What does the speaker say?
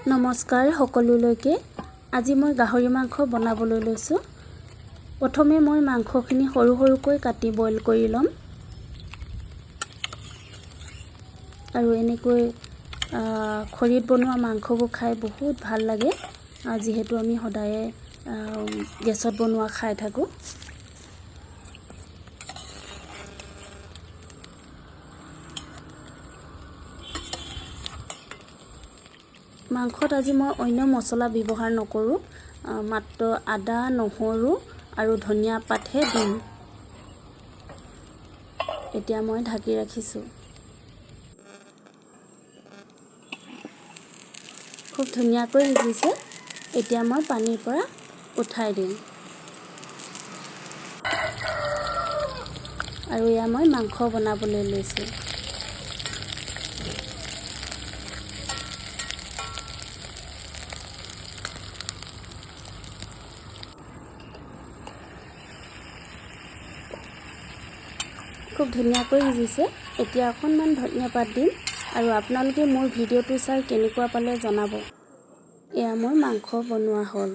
নমস্কাৰ সকলোলৈকে। আজি মই গাহৰি মাংস বনাবলৈ লৈছোঁ। প্ৰথমে মই মাংসখিনি সৰু সৰুকৈ কাটি বইল কৰি ল'ম। আৰু এনেকৈ খৰিত বনোৱা মাংসবোৰ খাই বহুত ভাল লাগে, যিহেতু আমি সদায়ে গেছত বনোৱা খাই থাকোঁ। মাংসত আজি মই অন্য মছলা ব্যৱহাৰ নকৰোঁ, মাত্ৰ আদা, নহৰু আৰু ধনিয়া পাতহে দিম। এতিয়া মই ঢাকি ৰাখিছোঁ। খুব ধুনীয়াকৈ সিজিছে। এতিয়া মই পানীৰ পৰা উঠাই দিম। আৰু এয়া মই মাংস বনাবলৈ লৈছোঁ। খুব ধুনীয়াকৈ সিজিছে। এতিয়া অকণমান ধনিয়া পাত দিম আৰু আপোনালোকে মোৰ ভিডিঅ'টো চাই কেনেকুৱা পালে জনাব। এয়া মোৰ মাংস বনোৱা হ'ল।